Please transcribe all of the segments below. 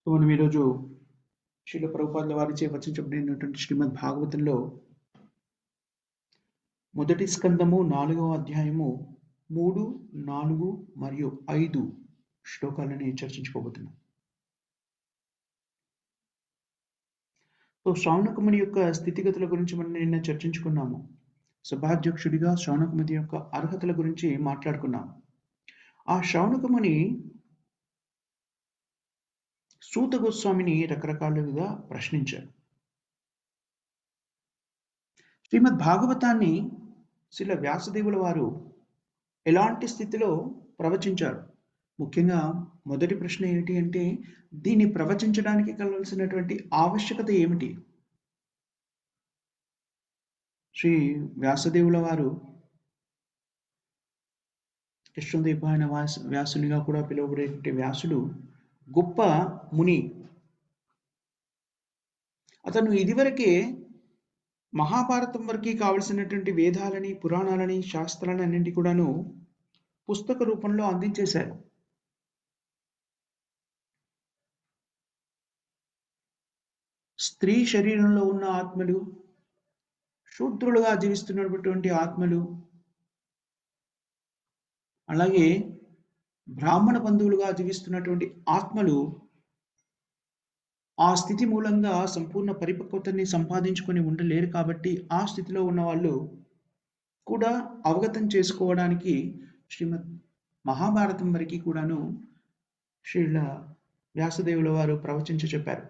మనం ఈరోజు శ్రీల ప్రభుపాదుల వారిచే వచించబడినటువంటి శ్రీమద్ భాగవతంలో మొదటి స్కందము 4వ అధ్యాయము 3, 4 మరియు 5 శ్లోకాలని చర్చించుకోబోతున్నాం. శౌనకముని యొక్క స్థితిగతుల గురించి మనం నిన్న చర్చించుకున్నాము. సభాధ్యక్షుడిగా శౌనకముని యొక్క అర్హతల గురించి మాట్లాడుకున్నాం. ఆ శౌనకముని సూత గోస్వామిని రకరకాలుగా ప్రశ్నించారు. శ్రీమద్ భాగవతాన్ని శ్రీల వ్యాసదేవుల వారు ఎలాంటి స్థితిలో ప్రవచించారు? ముఖ్యంగా మొదటి ప్రశ్న ఏంటి అంటే, దీన్ని ప్రవచించడానికి కావలసినటువంటి ఆవశ్యకత ఏమిటి? శ్రీ వ్యాసదేవుల వారు కృష్ణదేవాయన వ్యాసునిగా కూడా పిలువబడేటువంటి వ్యాసుడు గొప్ప ముని. అతను ఇదివరకే మహాభారతం వరకు కావలసినటువంటి వేదాలని, పురాణాలని, శాస్త్రాలని అన్నింటి కూడాను పుస్తక రూపంలో అందించేశారు. స్త్రీ శరీరంలో ఉన్న ఆత్మలు, శూద్రులుగా జీవిస్తున్నటువంటి ఆత్మలు, అలాగే బ్రాహ్మణ బంధువులుగా జీవిస్తున్నటువంటి ఆత్మలు ఆ స్థితి మూలంగా సంపూర్ణ పరిపక్వతని సంపాదించుకొని ఉండలేరు. కాబట్టి ఆ స్థితిలో ఉన్న వాళ్ళు కూడా అవగతం చేసుకోవడానికి శ్రీమద్ మహాభారతం వరకు కూడాను శ్రీల వ్యాసదేవుల వారు ప్రవచించి చెప్పారు.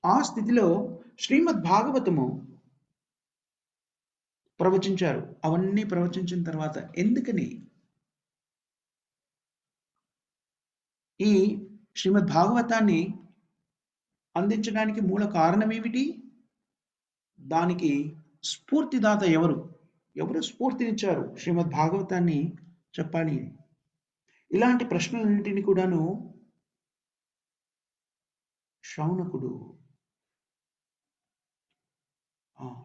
ఆ స్థితిలో శ్రీమద్ భాగవతము ప్రవచించారు. అవన్నీ ప్రవచించిన తర్వాత ఎందుకని ఈ శ్రీమద్ భాగవతాన్ని అందించడానికి మూల కారణం ఏమిటి? దానికి స్ఫూర్తిదాత ఎవరు? ఎవరు స్ఫూర్తినిచ్చారు శ్రీమద్ భాగవతాన్ని చెప్పాలి? ఇలాంటి ప్రశ్నలన్నింటినీ కూడాను శౌనకుడు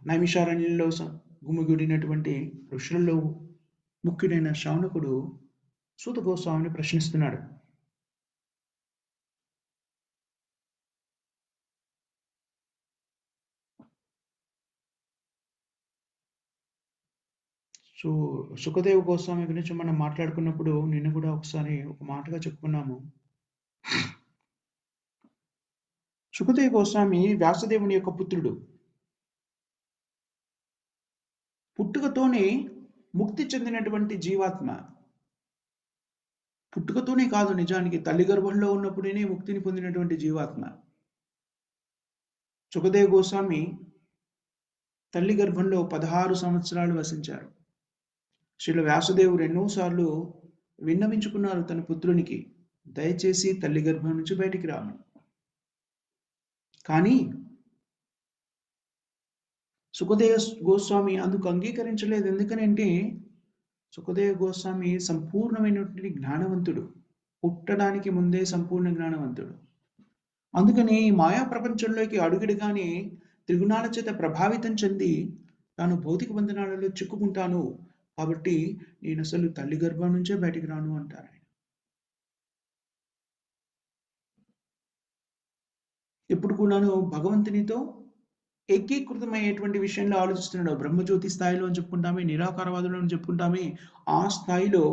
నైమిషారణ్యంలో గుమిగూడినటువంటి ఋషులలో ముఖ్యుడైన శౌనకుడు సూత గోస్వామిని ప్రశ్నిస్తున్నాడు. సో సుఖదేవ గోస్వామి గురించి మనం మాట్లాడుకున్నప్పుడు నిన్న కూడా ఒకసారి ఒక మాటగా చెప్పుకున్నాము. సుఖదేవ గోస్వామి వ్యాసదేవుని యొక్క పుత్రుడు. పుట్టుకతోనే ముక్తి చెందినటువంటి జీవాత్మ. పుట్టుకతోనే కాదు, నిజానికి తల్లి గర్భంలో ఉన్నప్పుడే ముక్తిని పొందినటువంటి జీవాత్మ. సుఖదేవ గోస్వామి తల్లి గర్భంలో 16 సంవత్సరాలు వసించారు. శ్రీల వ్యాసదేవుడు ఎన్నోసార్లు విన్నవించుకున్నారు తన పుత్రునికి, దయచేసి తల్లి గర్భం నుంచి బయటికి రామని. కానీ సుఖదేవ గోస్వామి అందుకు అంగీకరించలేదు. ఎందుకనంటే సుఖదేవ గోస్వామి సంపూర్ణమైనటువంటి జ్ఞానవంతుడు, పుట్టడానికి ముందే సంపూర్ణ జ్ఞానవంతుడు. అందుకని మాయా ప్రపంచంలోకి అడుగుడుగానే త్రిగుణాల చేత ప్రభావితం చెంది తాను భౌతిక బంధనాలలో చిక్కుకుంటాను, కాబట్టి నేను అసలు తల్లి గర్భం నుంచే బయటికి రాను అంటారు. ఎప్పుడు కూడాను భగవంతునితో ఏకీకృతమయ్యేటువంటి విషయంలో ఆలోచిస్తున్నాడు. బ్రహ్మజ్యోతి స్థాయిలో అని చెప్పుకుంటామే, నిరాకారవాదులు అని చెప్పుకుంటామే, ఆ స్థాయిలో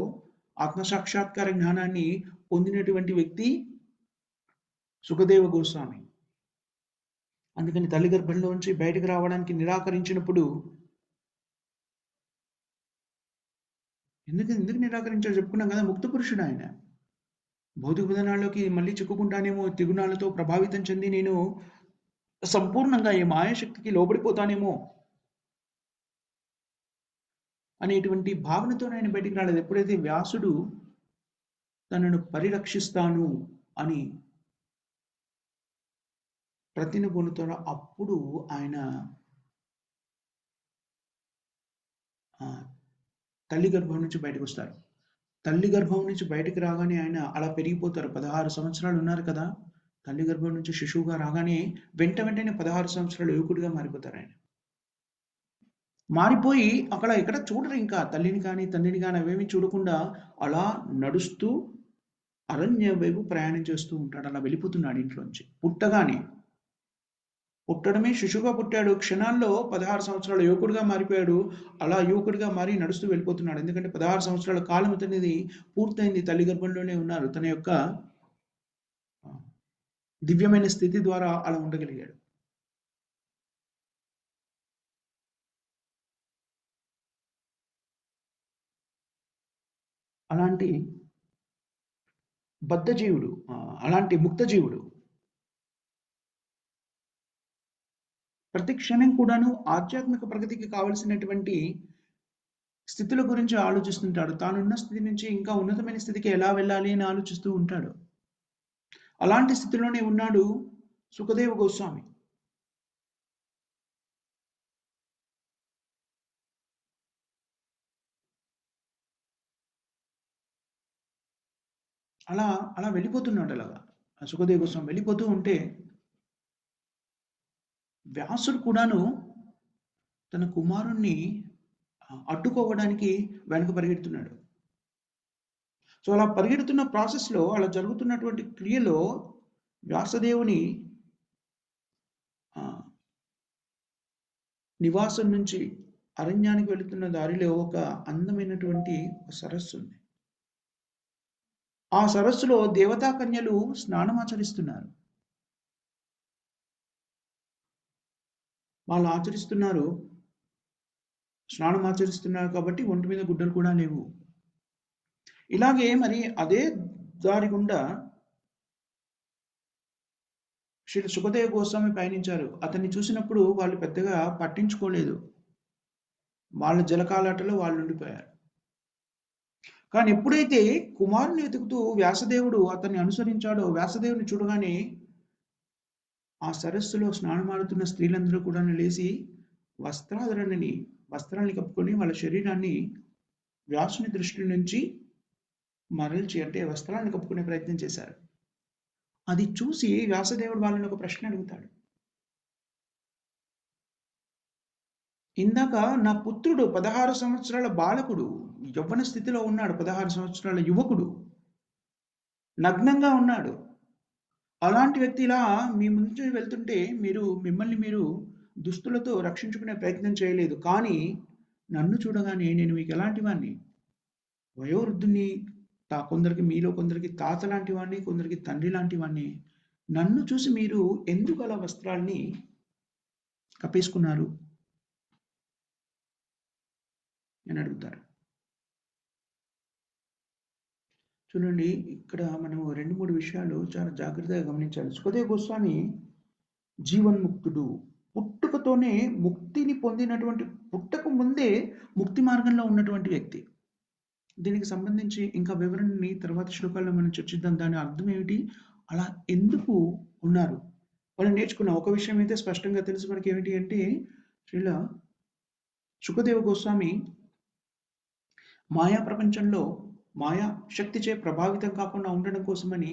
ఆత్మసాక్షాత్కార జ్ఞానాన్ని పొందినటువంటి వ్యక్తి సుఖదేవ గోస్వామి. అందుకని తల్లి గర్భంలో నుంచి బయటకు రావడానికి నిరాకరించినప్పుడు ఎందుకు నిరాకరించాలో చెప్పుకున్నాం కదా. ముక్త పురుషుడు ఆయన. భౌతిక విధానాల్లోకి మళ్ళీ చిక్కుకుంటానేమో, త్రిగుణాలతో ప్రభావితం చెంది నేను సంపూర్ణంగా ఈ మాయాశక్తికి లోబడిపోతానేమో అనేటువంటి భావనతో ఆయన బయటికి రాలేదు. ఎప్పుడైతే వ్యాసుడు తనను పరిరక్షిస్తాను అని ప్రతినబూనుతాడో అప్పుడు ఆయన తల్లి గర్భం నుంచి బయటకు వస్తారు. తల్లి గర్భం నుంచి బయటకు రాగానే ఆయన అలా పెరిగిపోతారు. 16 సంవత్సరాలు ఉన్నారు కదా, తల్లి గర్భం నుంచి శిశువుగా రాగానే వెంటనే 16 సంవత్సరాలు యువకుడిగా మారిపోతారు ఆయన. మారిపోయి అక్కడ ఎక్కడ చూడరు, ఇంకా తల్లిని కానీ తండ్రిని కానీ అవేమి చూడకుండా అలా నడుస్తూ అరణ్యం వైపు ప్రయాణం చేస్తూ ఉంటాడు. అలా వెళ్ళిపోతున్నాడు ఇంట్లోంచి. పుట్టడమే శిశువుగా పుట్టాడు. క్షణాల్లో 16 సంవత్సరాల యువకుడిగా మారిపోయాడు. అలా యువకుడిగా మారి నడుస్తూ వెళ్ళిపోతున్నాడు. ఎందుకంటే 16 సంవత్సరాల కాలం అతనిది పూర్తయింది. తల్లి గర్భంలోనే ఉన్నారు. తన యొక్క దివ్యమైన స్థితి ద్వారా అలా ఉండగలిగాడు. అలాంటి బద్ధజీవుడు, అలాంటి ముక్తజీవుడు ప్రతి క్షణం కూడాను ఆధ్యాత్మిక ప్రగతికి కావలసినటువంటి స్థితుల గురించి ఆలోచిస్తుంటాడు. తానున్న స్థితి నుంచి ఇంకా ఉన్నతమైన స్థితికి ఎలా వెళ్ళాలి అని ఆలోచిస్తూ ఉంటాడు. అలాంటి స్థితిలోనే ఉన్నాడు సుఖదేవ గోస్వామి. అలా అలా వెళ్ళిపోతున్నాడు అలాగా. సుఖదేవ గోస్వామి వెళ్ళిపోతూ ఉంటే వ్యాసుడు కూడాను తన కుమారుణ్ణి అడ్డుకోవడానికి వెనక పరిగెడుతున్నాడు. సో అలా పరిగెడుతున్న ప్రాసెస్‌లో అలా జరుగుతున్నటువంటి క్రియలో వ్యాసదేవుని నివాసం నుంచి అరణ్యానికి వెళుతున్న దారిలో ఒక అందమైనటువంటి ఒక సరస్సు ఉంది. ఆ సరస్సులో దేవతా కన్యలు స్నానమాచరిస్తున్నారు. వాళ్ళు స్నానం ఆచరిస్తున్నారు కాబట్టి ఒంటి మీద గుడ్డలు కూడా లేవు. ఇలాగే మరి అదే దారి గుండా శ్రీ సుఖదేవ గోస్వామి పయనించారు. అతన్ని చూసినప్పుడు వాళ్ళు పెద్దగా పట్టించుకోలేదు. వాళ్ళ జలకాలాటలో వాళ్ళు ఉండిపోయారు. కానీ ఎప్పుడైతే కుమారుని వెతుకుతూ వ్యాసదేవుడు అతన్ని అనుసరించాడో, వ్యాసదేవుని చూడగానే ఆ సరస్సులో స్నానమాడుతున్న స్త్రీలందరూ కూడా లేచి వస్త్రాన్ని కప్పుకొని వాళ్ళ శరీరాన్ని వ్యాసుని దృష్టి నుంచి మరల్చి, అంటే వస్త్రాన్ని కప్పుకునే ప్రయత్నం చేశారు. అది చూసి వ్యాసదేవుడు వాళ్ళని ఒక ప్రశ్న అడుగుతాడు. ఇందాక నా పుత్రుడు 16 సంవత్సరాల బాలకుడు, యవ్వన స్థితిలో ఉన్నాడు, 16 సంవత్సరాల యువకుడు నగ్నంగా ఉన్నాడు. అలాంటి వ్యక్తి ఇలా మీ ముందు వెళ్తుంటే మిమ్మల్ని మీరు దుస్తులతో రక్షించుకునే ప్రయత్నం చేయలేదు. కానీ నన్ను చూడగానే నేను మీకు ఎలాంటి వాడిని, వయోవృద్ధుని, మీలో కొందరికి తాత లాంటి వాడిని, కొందరికి తండ్రి లాంటి వాడిని. నన్ను చూసి మీరు ఎందుకు అలా వస్త్రాల్ని కప్పేసుకున్నారు అని అడుగుతారు. చూడండి, ఇక్కడ మనం 2-3 విషయాలు చాలా జాగ్రత్తగా గమనించాలి. సుఖదేవ గోస్వామి జీవన్ముక్తుడు. పుట్టుకతోనే ముక్తిని పొందినటువంటి, పుట్టక ముందే ముక్తి మార్గంలో ఉన్నటువంటి వ్యక్తి. దీనికి సంబంధించి ఇంకా వివరణని తర్వాత శ్లోకాల్లో మనం చర్చిద్దాం. దాని అర్థం ఏమిటి, అలా ఎందుకు ఉన్నారు వాళ్ళు నేర్చుకున్న ఒక విషయం అయితే స్పష్టంగా తెలుసు మనకి. ఏమిటి అంటే, శ్రీల సుఖదేవ గోస్వామి మాయా ప్రపంచంలో మాయా శక్తిచే ప్రభావితం కాకుండా ఉండడం కోసమని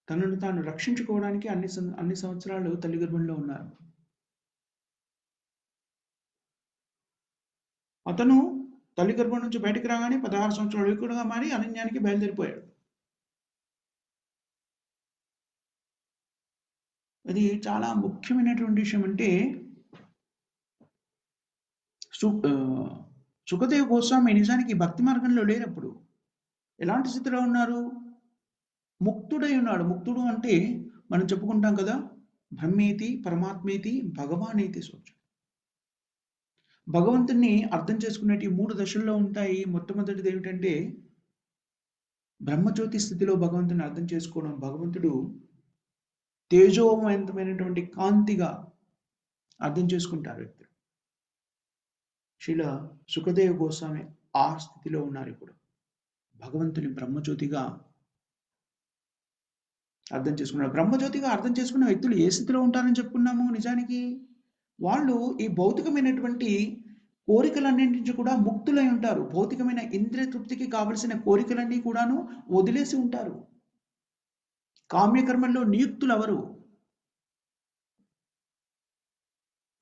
తనను తాను రక్షించుకోవడానికి అన్ని సంవత్సరాలు తల్లి గర్భంలో ఉన్నారు. అతను తల్లి గర్భం నుంచి బయటకు రాగానే 16 సంవత్సరాల యువకుడుగా మారి అరణ్యానికి బయలుదేరిపోయాడు. అది చాలా ముఖ్యమైనటువంటి విషయం. అంటే సుఖదేవ్ గోస్వామి నిజానికి భక్తి మార్గంలో లేనప్పుడు ఎలాంటి స్థితిలో ఉన్నారు, ముక్తుడై ఉన్నాడు. ముక్తుడు అంటే మనం చెప్పుకుంటాం కదా, బ్రహ్మేతి పరమాత్మేతి భగవానేతి సోచ. భగవంతుని అర్థం చేసుకునేటి 3 దశల్లో ఉంటాయి. మొట్టమొదటిది ఏమిటంటే బ్రహ్మజ్యోతి స్థితిలో భగవంతుని అర్థం చేసుకోవడం. భగవంతుడు తేజోవంతమైనటువంటి కాంతిగా అర్థం చేసుకుంటారు వ్యక్తులు. శ్రీల సుఖదేవ్ గోస్వామి ఆ స్థితిలో ఉన్నారు. ఇప్పుడు భగవంతుని బ్రహ్మజ్యోతిగా అర్థం చేసుకున్నారు. బ్రహ్మజ్యోతిగా అర్థం చేసుకున్న వ్యక్తులు ఏ స్థితిలో ఉంటారని చెప్పుకున్నాము. నిజానికి వాళ్ళు ఈ భౌతికమైనటువంటి కోరికలన్నింటి నుంచి కూడా ముక్తులై ఉంటారు. భౌతికమైన ఇంద్రియ తృప్తికి కావలసిన కోరికలన్నీ కూడాను వదిలేసి ఉంటారు. కామ్యకర్మల్లో నియుక్తులు ఎవరు,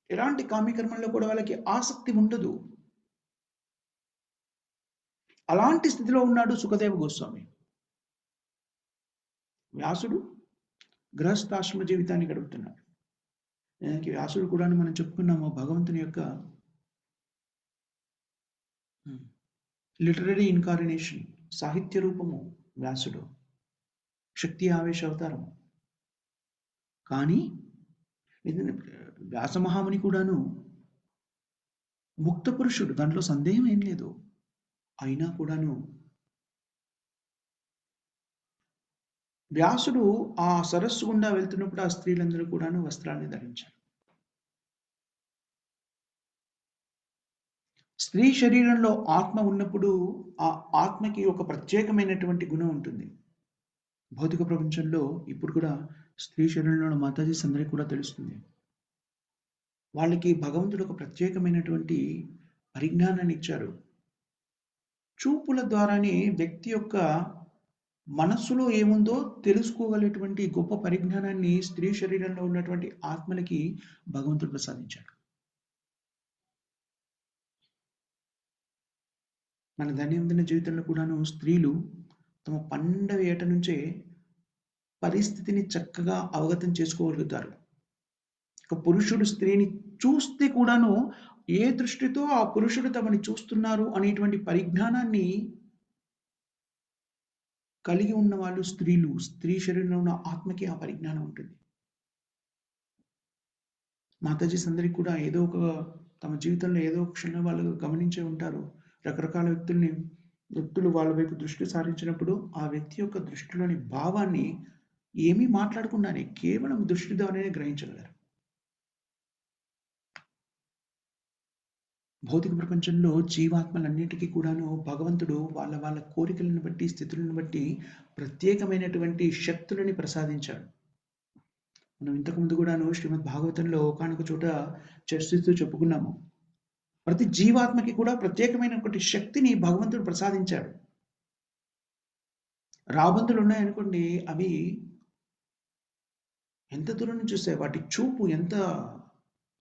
ఎలాంటి కామ్యకర్మల్లో కూడా వాళ్ళకి ఆసక్తి ఉండదు. అలాంటి స్థితిలో ఉన్నాడు సుఖదేవ గోస్వామి. వ్యాసుడు గృహస్థాశ్రమ జీవితాన్ని గడుపుతున్నాడు. దానికి వ్యాసుడు కూడా మనం చెప్పుకున్నాము భగవంతుని యొక్క లిటరరీ ఇన్కార్డినేషన్, సాహిత్య రూపము వ్యాసుడు, శక్తి ఆవేశ అవతారము. కానీ వ్యాస మహాముని కూడాను ముక్త పురుషుడు, దాంట్లో సందేహం ఏం లేదు. అయినా కూడాను వ్యాసుడు ఆ సరస్సు గుండా వెళ్తున్నప్పుడు ఆ స్త్రీలందరూ కూడాను వస్త్రాన్ని ధరించారు. స్త్రీ శరీరంలో ఆత్మ ఉన్నప్పుడు ఆ ఆత్మకి ఒక ప్రత్యేకమైనటువంటి గుణం ఉంటుంది. భౌతిక ప్రపంచంలో ఇప్పుడు కూడా స్త్రీ శరీరంలో మాతాజీస్ అందరికీ కూడా తెలుస్తుంది. వాళ్ళకి భగవంతుడు ఒక ప్రత్యేకమైనటువంటి పరిజ్ఞానాన్ని ఇచ్చారు. చూపుల ద్వారానే వ్యక్తి యొక్క మనస్సులో ఏముందో తెలుసుకోగలిగేటువంటి గొప్ప పరిజ్ఞానాన్ని స్త్రీ శరీరంలో ఉన్నటువంటి ఆత్మలకి భగవంతుడు ప్రసాదించాడు. మన దైనందిన జీవితంలో కూడాను స్త్రీలు తమ 12వ ఏట నుంచే పరిస్థితిని చక్కగా అవగతం చేసుకోగలుగుతారు. ఒక పురుషుడు స్త్రీని చూస్తే కూడాను ఏ దృష్టితో ఆ పురుషుడు తమని చూస్తున్నారు అనేటువంటి పరిజ్ఞానాన్ని కలిగి ఉన్న వాళ్ళు స్త్రీలు. స్త్రీ శరీరంలో ఉన్న ఆత్మకి ఆ పరిజ్ఞానం ఉంటుంది. మాతాజీస్ అందరికి కూడా ఏదో ఒక తమ జీవితంలో ఏదో ఒక క్షణం వాళ్ళు గమనించే ఉంటారు. రకరకాల వ్యక్తులు వాళ్ళ వైపు దృష్టి సారించినప్పుడు ఆ వ్యక్తి యొక్క దృష్టిలోని భావాన్ని ఏమీ మాట్లాడకుండానే కేవలం దృష్టి ద్వారానే గ్రహించగలరు. భౌతిక ప్రపంచంలో జీవాత్మలన్నిటికీ కూడాను భగవంతుడు వాళ్ళ వాళ్ళ కోరికలను బట్టి, స్థితులను బట్టి ప్రత్యేకమైనటువంటి శక్తులని ప్రసాదించాడు. మనం ఇంతకుముందు కూడాను శ్రీమద్ భాగవతంలో ఒకానొక చోట చర్చిస్తూ చెప్పుకున్నాము. ప్రతి జీవాత్మకి కూడా ప్రత్యేకమైనటువంటి శక్తిని భగవంతుడు ప్రసాదించాడు. రాబందులు ఉన్నాయనుకోండి, అవి ఎంత దూరం నుంచి చూస్తాయి, వాటి చూపు ఎంత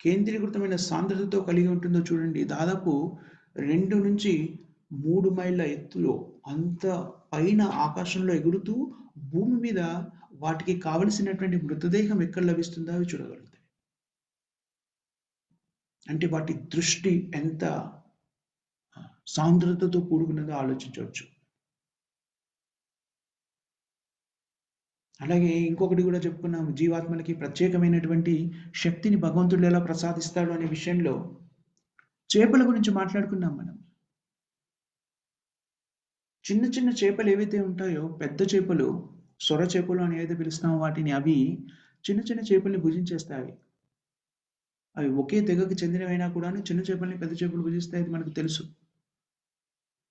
కేంద్రీకృతమైన సాంద్రతతో కలిగి ఉంటుందో చూడండి. దాదాపు 2 నుంచి 3 మైళ్ళ ఎత్తులో అంత పైన ఆకాశంలో ఎగురుతూ భూమి మీద వాటికి కావలసినటువంటి మృతదేహం ఎక్కడ లభిస్తుందో అవి చూడగలుగుతాయి. అంటే వాటి దృష్టి ఎంత సాంద్రతతో కూడుకున్నదో ఆలోచించవచ్చు. అలాగే ఇంకొకటి కూడా చెప్పుకున్నాము, జీవాత్మలకి ప్రత్యేకమైనటువంటి శక్తిని భగవంతుడు ఎలా ప్రసాదిస్తాడు అనే విషయంలో చేపల గురించి మాట్లాడుకున్నాం మనం. చిన్న చిన్న చేపలు ఏవైతే ఉంటాయో, పెద్ద చేపలు, సొర చేపలు అని ఏదైతే పిలుస్తామో వాటిని, అవి చిన్న చిన్న చేపల్ని భుజించేస్తాయి. అవి ఒకే తెగకు చెందినవైనా కూడా చిన్న చేపల్ని పెద్ద చేపలు భుజిస్తాయి, అది మనకు తెలుసు.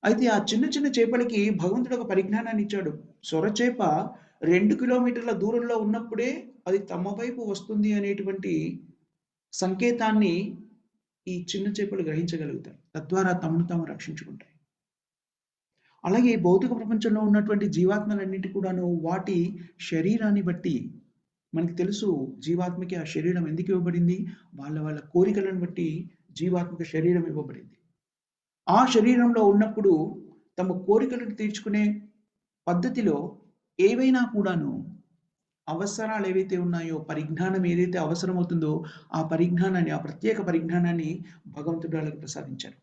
అయితే ఆ చిన్న చిన్న చేపలకి భగవంతుడు ఒక పరిజ్ఞానాన్ని ఇచ్చాడు. సొర చేప 2 కిలోమీటర్ల దూరంలో ఉన్నప్పుడే అది తమ వైపు వస్తుంది అనేటువంటి సంకేతాన్ని ఈ చిన్న చేపలు గ్రహించగలుగుతాయి. తద్వారా తమను తాము రక్షించుకుంటాయి. అలాగే భౌతిక ప్రపంచంలో ఉన్నటువంటి జీవాత్మలన్నిటి కూడాను వాటి శరీరాన్ని బట్టి మనకి తెలుసు, జీవాత్మకి ఆ శరీరం ఎందుకు ఇవ్వబడింది. వాళ్ళ వాళ్ళ కోరికలను బట్టి జీవాత్మక శరీరం ఇవ్వబడింది. ఆ శరీరంలో ఉన్నప్పుడు తమ కోరికలను తీర్చుకునే పద్ధతిలో ఏవైనా కూడాను అవసరాలు ఏవైతే ఉన్నాయో, పరిజ్ఞానం ఏదైతే అవసరమవుతుందో ఆ పరిజ్ఞానాన్ని, ఆ ప్రత్యేక పరిజ్ఞానాన్ని భగవంతుడు వాళ్ళకి ప్రసాదించారు.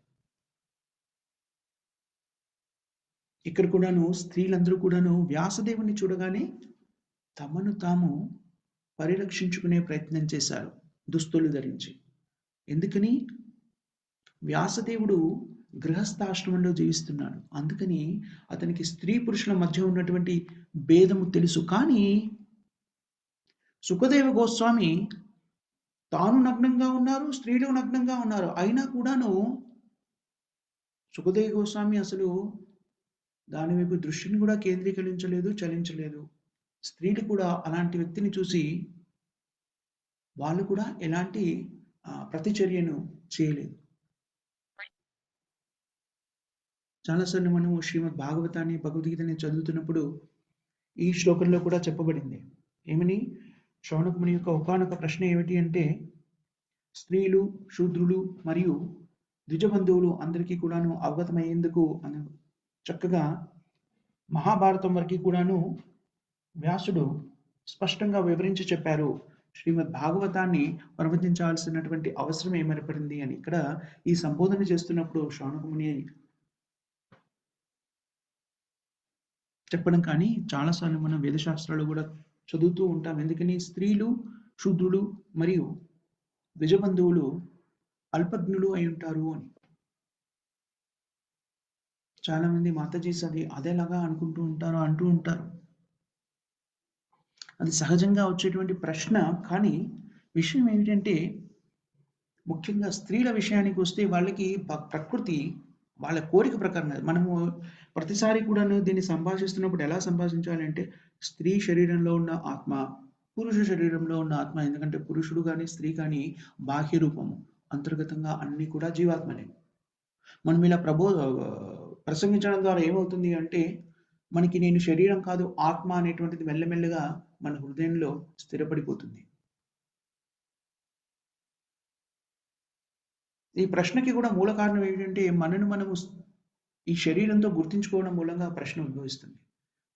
ఇక్కడ కూడాను స్త్రీలందరూ కూడాను వ్యాసదేవుని చూడగానే తమను తాము పరిరక్షించుకునే ప్రయత్నం చేశారు, దుస్తులు ధరించి. ఎందుకని? వ్యాసదేవుడు గృహస్థాశ్రమంలో జీవిస్తున్నాడు. అందుకని అతనికి స్త్రీ పురుషుల మధ్య ఉన్నటువంటి భేదము తెలుసు. కానీ సుఖదేవ గోస్వామి తాను నగ్నంగా ఉన్నారు, స్త్రీలు నగ్నంగా ఉన్నారు. అయినా కూడాను సుఖదేవ గోస్వామి అసలు దాని వైపు దృష్టిని కూడా కేంద్రీకరించలేదు, చలించలేదు. స్త్రీలు కూడా అలాంటి వ్యక్తిని చూసి వాళ్ళు కూడా ఎలాంటి ప్రతిచర్యను చేయలేదు. చాలాసార్లు మనము శ్రీమద్ భాగవతాన్ని, భగవద్గీతని చదువుతున్నప్పుడు ఈ శ్లోకంలో కూడా చెప్పబడింది. ఏమని? శౌనకుని యొక్క ఒకానొక ప్రశ్న ఏమిటి అంటే, స్త్రీలు, శూద్రులు మరియు ద్విజబంధువులు అందరికీ కూడాను అవగతమయ్యేందుకు చక్కగా మహాభారతం వరకు కూడాను వ్యాసుడు స్పష్టంగా వివరించి చెప్పారు. శ్రీమద్ భాగవతాన్ని ప్రవచించాల్సినటువంటి అవసరం ఏర్పడింది అని. ఇక్కడ ఈ సంబోధన చేస్తున్నప్పుడు శౌనక ముని చెప్పడం కానీ చాలాసార్లు మనం వేదశాస్త్రాలు కూడా చదువుతూ ఉంటాం. ఎందుకని స్త్రీలు, శూద్రులు మరియు ద్విజబంధువులు అల్పజ్ఞులు అయి ఉంటారు అని. చాలామంది మాతాజీస్ అది అదేలాగా అనుకుంటూ ఉంటారు, అంటూ ఉంటారు. అది సహజంగా వచ్చేటువంటి ప్రశ్న. కానీ విషయం ఏమిటంటే ముఖ్యంగా స్త్రీల విషయానికి వస్తే వాళ్ళకి ప్రకృతి వాళ్ళ కోరిక ప్రకారం మనము ప్రతిసారి కూడాను దీన్ని సంభాషిస్తున్నప్పుడు ఎలా సంభాషించాలి అంటే స్త్రీ శరీరంలో ఉన్న ఆత్మ, పురుష శరీరంలో ఉన్న ఆత్మ. ఎందుకంటే పురుషుడు కానీ స్త్రీ కానీ బాహ్య రూపము, అంతర్గతంగా అన్నీ కూడా జీవాత్మనే. మనం ఇలా ప్రసంగించడం ద్వారా ఏమవుతుంది అంటే మనకి నేను శరీరం కాదు ఆత్మ అనేటువంటిది మెల్లమెల్లగా మన హృదయంలో స్థిరపడిపోతుంది. ఈ ప్రశ్నకి కూడా మూల కారణం ఏంటంటే మనను మనము ఈ శరీరంతో గుర్తించుకోవడం మూలంగా ప్రశ్న ఉద్భవిస్తుంది.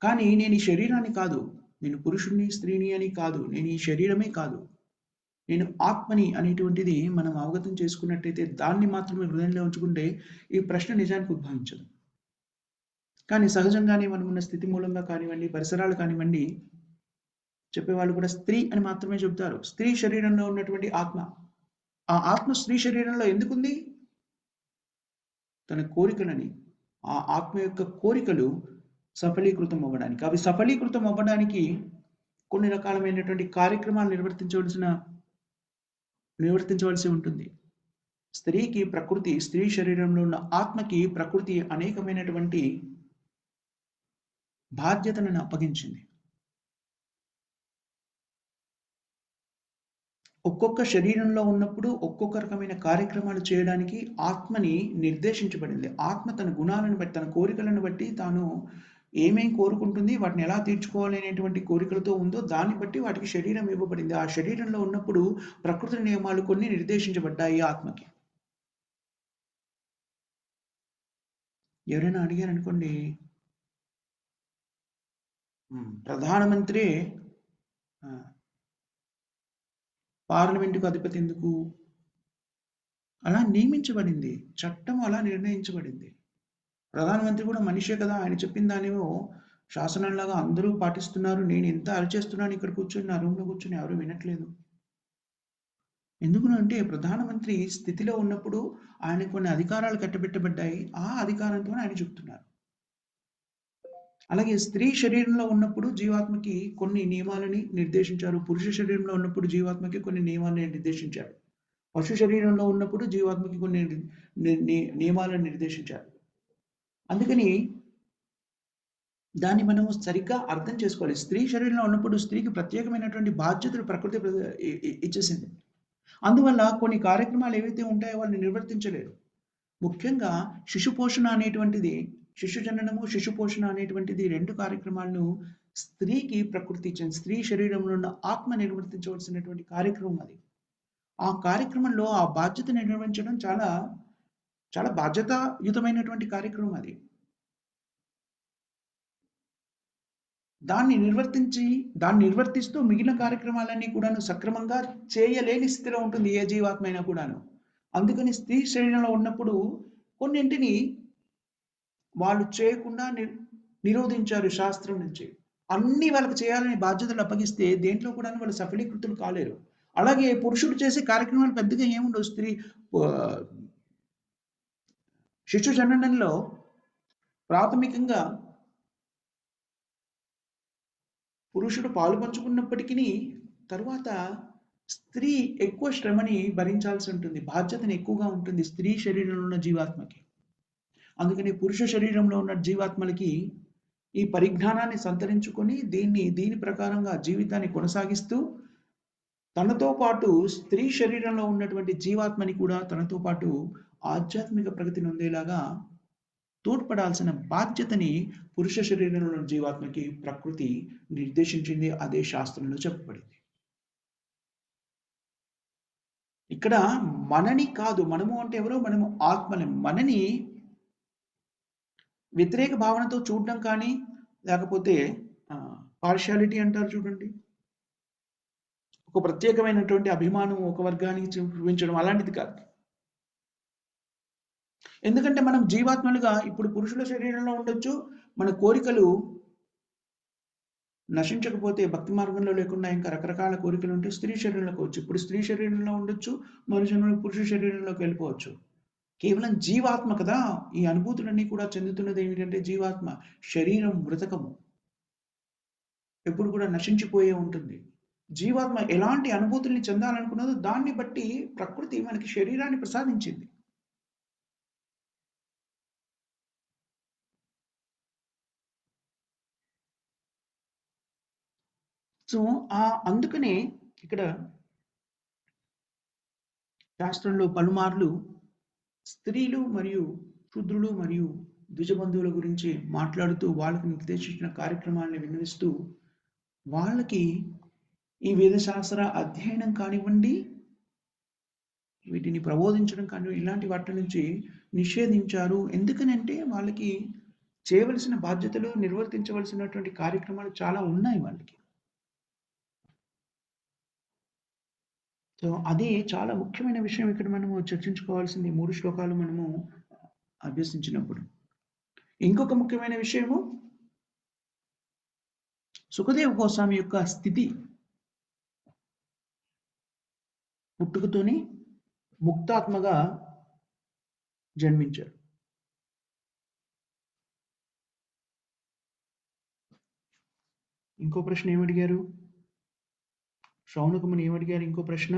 కానీ నేను ఈ శరీరాన్ని కాదు, నేను పురుషుడిని స్త్రీని అని కాదు, నేను ఈ శరీరమే కాదు, నేను ఆత్మని అనేటువంటిది మనం అవగతం చేసుకున్నట్టయితే దాన్ని మాత్రమే హృదయంలో ఉంచుకుంటే ఈ ప్రశ్న నిజానికి ఉద్భవించదు. కానీ సహజంగానే మనం ఉన్న స్థితి మూలంగా కానివ్వండి, పరిసరాలు కానివ్వండి, చెప్పేవాళ్ళు కూడా స్త్రీ అని మాత్రమే చెబుతారు. స్త్రీ శరీరంలో ఉన్నటువంటి ఆత్మ, ఆ ఆత్మ స్త్రీ శరీరంలో ఎందుకుంది? తన కోరికలని, ఆ ఆత్మ యొక్క కోరికలు సఫలీకృతం అవ్వడానికి, అవి సఫలీకృతం అవ్వడానికి కొన్ని రకాలమైనటువంటి కార్యక్రమాలు నిర్వర్తించవలసి ఉంటుంది. స్త్రీకి ప్రకృతి, స్త్రీ శరీరంలో ఉన్న ఆత్మకి ప్రకృతి అనేకమైనటువంటి బాధ్యతలను అప్పగించింది. ఒక్కొక్క శరీరంలో ఉన్నప్పుడు ఒక్కొక్క రకమైన కార్యక్రమాలు చేయడానికి ఆత్మని నిర్దేశించబడింది. ఆత్మ తన గుణాలను బట్టి, తన కోరికలను బట్టి తాను ఏమేం కోరుకుంటుంది, వాటిని ఎలా తీర్చుకోవాలి అనేటువంటి కోరికలతో ఉందో దాన్ని బట్టి వాటికి శరీరం ఇవ్వబడింది. ఆ శరీరంలో ఉన్నప్పుడు ప్రకృతి నియమాలు కొన్ని నిర్దేశించబడ్డాయి ఆత్మకి. ఎవరైనా అడిగారనుకోండి, ప్రధానమంత్రి పార్లమెంటుకు అధిపతి ఎందుకు? అలా నియమించబడింది. చట్టం అలా నిర్ణయించబడింది. ప్రధానమంత్రి కూడా మనిషే కదా, ఆయన చెప్పిన దానివో శాసనంలాగా అందరూ పాటిస్తున్నారు. నేను ఎంత అరిచేస్తున్నాను ఇక్కడ కూర్చొని, నా రూమ్లో కూర్చొని ఎవరు వినట్లేదు. ఎందుకంటే ప్రధానమంత్రి స్థితిలో ఉన్నప్పుడు ఆయన కొన్ని అధికారాలు కట్టబెట్టబడ్డాయి. ఆ అధికారంతో ఆయన చెప్తున్నారు. అలాగే స్త్రీ శరీరంలో ఉన్నప్పుడు జీవాత్మకి కొన్ని నియమాలని నిర్దేశించారు. పురుష శరీరంలో ఉన్నప్పుడు జీవాత్మకి కొన్ని నియమాలను నిర్దేశించారు. పశు శరీరంలో ఉన్నప్పుడు జీవాత్మకి కొన్ని నియమాలను నిర్దేశించారు. అందుకని దాన్ని మనము సరిగ్గా అర్థం చేసుకోవాలి. స్త్రీ శరీరంలో ఉన్నప్పుడు స్త్రీకి ప్రత్యేకమైనటువంటి బాధ్యతలు ప్రకృతి ఇచ్చేసింది. అందువల్ల కొన్ని కార్యక్రమాలు ఏవైతే ఉంటాయో వాళ్ళని నిర్వర్తించలేరు. ముఖ్యంగా శిశు పోషణ అనేటువంటిది, శిశు జననము, శిశు పోషణ అనేటువంటిది 2 కార్యక్రమాలను స్త్రీకి ప్రకృతి ఇచ్చింది. స్త్రీ శరీరంలో ఉన్న ఆత్మ నిర్వర్తించవలసినటువంటి కార్యక్రమం అది. ఆ కార్యక్రమంలో ఆ బాధ్యతను నిర్వహించడం చాలా చాలా బాధ్యతాయుతమైనటువంటి కార్యక్రమం అది. దాన్ని నిర్వర్తిస్తూ మిగిలిన కార్యక్రమాలన్నీ కూడాను సక్రమంగా చేయలేని స్థితిలో ఉంటుంది ఏ జీవాత్మ అయినా కూడాను. అందుకని స్త్రీ శరీరంలో ఉన్నప్పుడు కొన్నింటిని వాళ్ళు చేయకుండా నిరోధించారు శాస్త్రం నుంచి. అన్ని వాళ్ళకి చేయాలనే బాధ్యతలు అప్పగిస్తే దేంట్లో కూడా వాళ్ళు సఫలీకృతులు కాలేరు. అలాగే పురుషుడు చేసే కార్యక్రమాలు పెద్దగా ఏముండవు. స్త్రీ శిశు జననంలో ప్రాథమికంగా పురుషుడు పాలు పంచుకున్నప్పటికీ తరువాత స్త్రీ ఎక్కువ శ్రమని భరించాల్సి ఉంటుంది. బాధ్యతను ఎక్కువగా ఉంటుంది స్త్రీ శరీరంలో ఉన్న జీవాత్మకి. అందుకని పురుష శరీరంలో ఉన్న జీవాత్మలకి ఈ పరిజ్ఞానాన్ని సంతరించుకొని దీని ప్రకారంగా జీవితాన్ని కొనసాగిస్తూ తనతో పాటు స్త్రీ శరీరంలో ఉన్నటువంటి జీవాత్మని కూడా తనతో పాటు ఆధ్యాత్మిక ప్రగతి నొందేలాగా తోడ్పడాల్సిన బాధ్యతని పురుష శరీరంలో ఉన్న జీవాత్మకి ప్రకృతి నిర్దేశించింది. అదే శాస్త్రంలో చెప్పబడింది. ఇక్కడ మనని కాదు, మనము అంటే ఎవరో, మనము ఆత్మని, మనని వ్యతిరేక భావనతో చూడడం కానీ లేకపోతే పార్షియాలిటీ అంటారు చూడండి, ఒక ప్రత్యేకమైనటువంటి అభిమానం ఒక వర్గానికి చూపించడం అలాంటిది కాదు. ఎందుకంటే మనం జీవాత్మలుగా ఇప్పుడు పురుషుల శరీరంలో ఉండొచ్చు, మన కోరికలు నశించకపోతే భక్తి మార్గంలో లేకుండా ఇంకా రకరకాల కోరికలు ఉంటే స్త్రీ శరీరంలోకి వచ్చు. ఇప్పుడు స్త్రీ శరీరంలో ఉండొచ్చు, మరు జన్మలో పురుష శరీరంలోకి వెళ్ళిపోవచ్చు. కేవలం జీవాత్మ కదా. ఈ అనుభూతులన్నీ కూడా చెందుతున్నది ఏమిటంటే జీవాత్మ. శరీరం మృతకము, ఎప్పుడు కూడా నశించిపోయే ఉంటుంది. జీవాత్మ ఎలాంటి అనుభూతుల్ని చెందాలనుకున్నదో దాన్ని బట్టి ప్రకృతి మనకి శరీరాన్ని ప్రసాదించింది. సో అందుకనే ఇక్కడ శాస్త్రంలో పలుమార్లు స్త్రీలు మరియు శూద్రులు మరియు ద్విజబంధువుల గురించి మాట్లాడుతూ వాళ్ళకి నిర్దేశించిన కార్యక్రమాలను విన్నవిస్తూ వాళ్ళకి ఈ వేదశాస్త్ర అధ్యయనం కానివ్వండి, వీటిని ప్రబోధించడం కానివ్వండి, ఇలాంటి వాటి నుంచి నిషేధించారు. ఎందుకనంటే వాళ్ళకి చేయవలసిన బాధ్యతలు, నిర్వర్తించవలసినటువంటి కార్యక్రమాలు చాలా ఉన్నాయి వాళ్ళకి. సో అది చాలా ముఖ్యమైన విషయం ఇక్కడ మనము చర్చించుకోవాల్సింది 3 శ్లోకాలు మనము అభ్యసించినప్పుడు. ఇంకొక ముఖ్యమైన విషయము సుఖదేవ్ గోస్వామి యొక్క స్థితి. పుట్టుకతోనే ముక్తాత్మగా జన్మించారు. ఇంకో ప్రశ్న ఏమడిగారు? శౌనకముని ఏమడిగారు? ఇంకో ప్రశ్న,